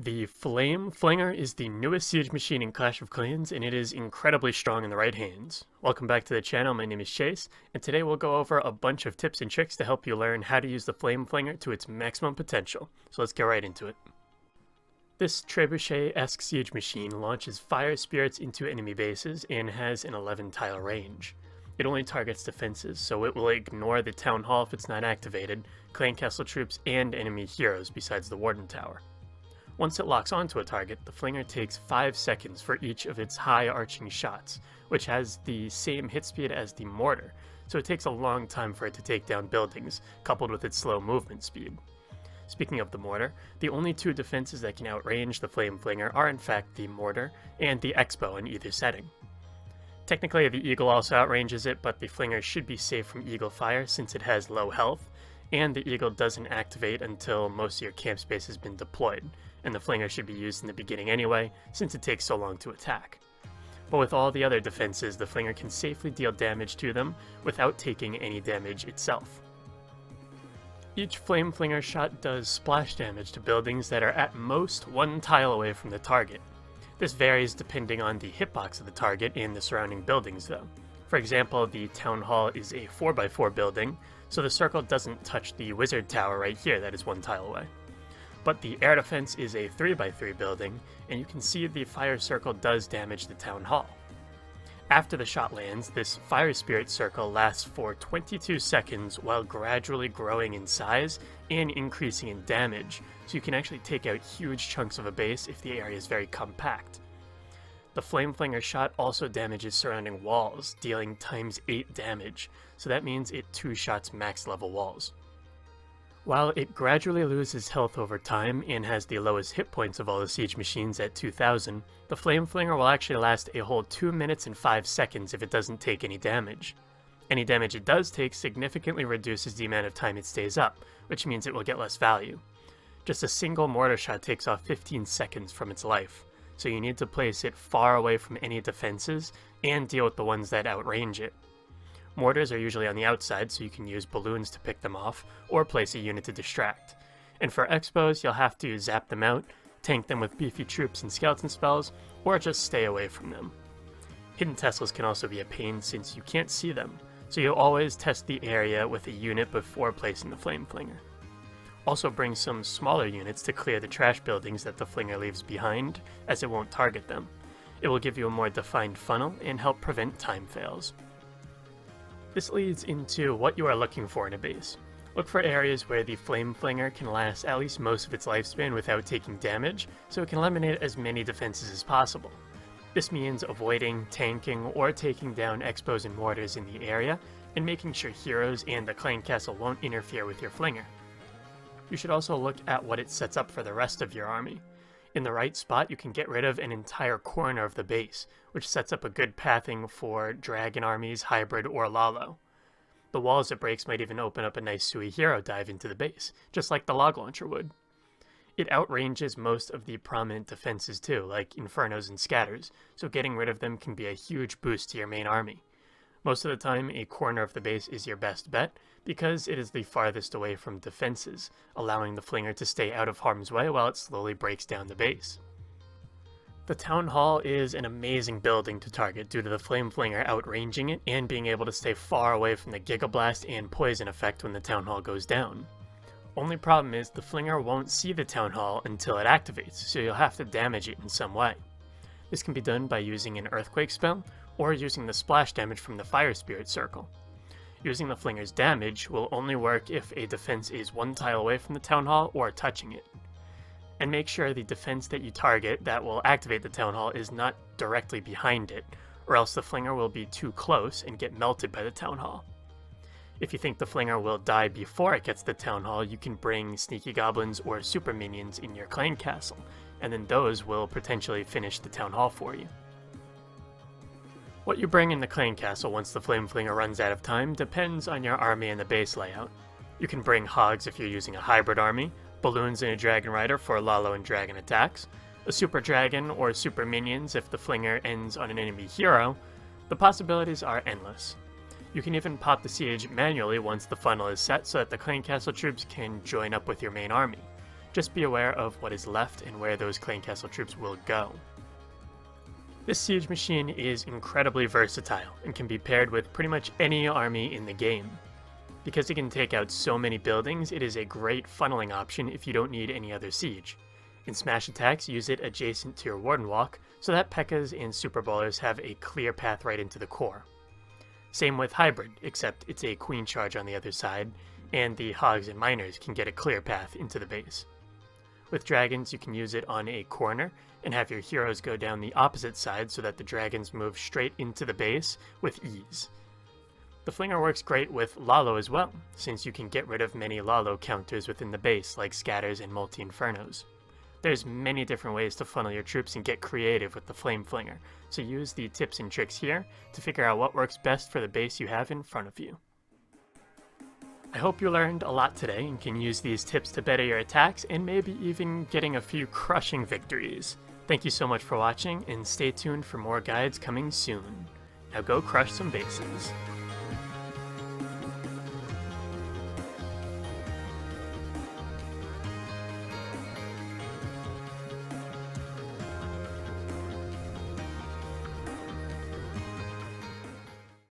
The Flame Flinger is the newest siege machine in Clash of Clans, and it is incredibly strong in the right hands. Welcome back to the channel, my name is Chase, and today we'll go over a bunch of tips and tricks to help you learn how to use the Flame Flinger to its maximum potential. So let's get right into it. This trebuchet-esque siege machine launches fire spirits into enemy bases and has an 11-tile range. It only targets defenses, so it will ignore the Town Hall if it's not activated, clan castle troops, and enemy heroes besides the Warden Tower. Once it locks onto a target, the Flinger takes 5 seconds for each of its high arching shots, which has the same hit speed as the mortar, so it takes a long time for it to take down buildings, coupled with its slow movement speed. Speaking of the mortar, the only two defenses that can outrange the Flame Flinger are in fact the mortar and the X-bow in either setting. Technically the Eagle also outranges it, but the Flinger should be safe from Eagle fire since it has low health, and the Eagle doesn't activate until most of your camp space has been deployed, and the Flinger should be used in the beginning anyway, since it takes so long to attack. But with all the other defenses, the Flinger can safely deal damage to them without taking any damage itself. Each Flame Flinger shot does splash damage to buildings that are at most 1 tile away from the target. This varies depending on the hitbox of the target and the surrounding buildings though. For example, the Town Hall is a 4x4 building, so the circle doesn't touch the Wizard Tower right here that is 1 tile away. But the air defense is a 3x3 building, and you can see the fire circle does damage the Town Hall. After the shot lands, this fire spirit circle lasts for 22 seconds while gradually growing in size and increasing in damage, so you can actually take out huge chunks of a base if the area is very compact. The Flame Flinger shot also damages surrounding walls, dealing ×8 damage, so that means it 2-shots max level walls. While it gradually loses health over time and has the lowest hit points of all the siege machines at 2000, the Flame Flinger will actually last a whole 2 minutes and 5 seconds if it doesn't take any damage. Any damage it does take significantly reduces the amount of time it stays up, which means it will get less value. Just a single mortar shot takes off 15 seconds from its life, so you need to place it far away from any defenses and deal with the ones that outrange it. Mortars are usually on the outside, so you can use balloons to pick them off, or place a unit to distract. And for X-bows, you'll have to zap them out, tank them with beefy troops and skeleton spells, or just stay away from them. Hidden Teslas can also be a pain since you can't see them, so you'll always test the area with a unit before placing the Flame Flinger. Also bring some smaller units to clear the trash buildings that the Flinger leaves behind, as it won't target them. It will give you a more defined funnel and help prevent time fails. This leads into what you are looking for in a base. Look for areas where the Flame Flinger can last at least most of its lifespan without taking damage, so it can eliminate as many defenses as possible. This means avoiding, tanking, or taking down X-bows and mortars in the area, and making sure heroes and the clan castle won't interfere with your Flinger. You should also look at what it sets up for the rest of your army. In the right spot, you can get rid of an entire corner of the base, which sets up a good pathing for Dragon Armies, Hybrid, or Lalo. The walls it breaks might even open up a nice Sui hero dive into the base, just like the log launcher would. It outranges most of the prominent defenses too, like Infernos and Scatters, so getting rid of them can be a huge boost to your main army. Most of the time, a corner of the base is your best bet, because it is the farthest away from defenses, allowing the Flinger to stay out of harm's way while it slowly breaks down the base. The Town Hall is an amazing building to target due to the Flame Flinger outranging it and being able to stay far away from the Giga Blast and Poison effect when the Town Hall goes down. Only problem is the Flinger won't see the Town Hall until it activates, so you'll have to damage it in some way. This can be done by using an Earthquake spell, or using the splash damage from the Fire Spirit circle. Using the Flinger's damage will only work if a defense is 1 tile away from the Town Hall or touching it. And make sure the defense that you target that will activate the Town Hall is not directly behind it, or else the Flinger will be too close and get melted by the Town Hall. If you think the Flinger will die before it gets the Town Hall, you can bring Sneaky Goblins or Super Minions in your clan castle, and then those will potentially finish the Town Hall for you. What you bring in the clan castle once the Flame Flinger runs out of time depends on your army and the base layout. You can bring hogs if you're using a hybrid army, balloons and a dragon rider for Lalo and dragon attacks, a super dragon or super minions if the Flinger ends on an enemy hero. The possibilities are endless. You can even pop the siege manually once the funnel is set so that the clan castle troops can join up with your main army. Just be aware of what is left and where those clan castle troops will go. This siege machine is incredibly versatile and can be paired with pretty much any army in the game. Because it can take out so many buildings, it is a great funneling option if you don't need any other siege. In smash attacks, use it adjacent to your Warden Walk so that P.E.K.K.A.s and Super Ballers have a clear path right into the core. Same with Hybrid, except it's a Queen Charge on the other side, and the Hogs and Miners can get a clear path into the base. With Dragons, you can use it on a corner and have your heroes go down the opposite side so that the Dragons move straight into the base with ease. The Flinger works great with Lalo as well, since you can get rid of many Lalo counters within the base like Scatters and Multi-Infernos. There's many different ways to funnel your troops and get creative with the Flame Flinger, so use the tips and tricks here to figure out what works best for the base you have in front of you. I hope you learned a lot today and can use these tips to better your attacks and maybe even getting a few crushing victories. Thank you so much for watching and stay tuned for more guides coming soon. Now go crush some bases.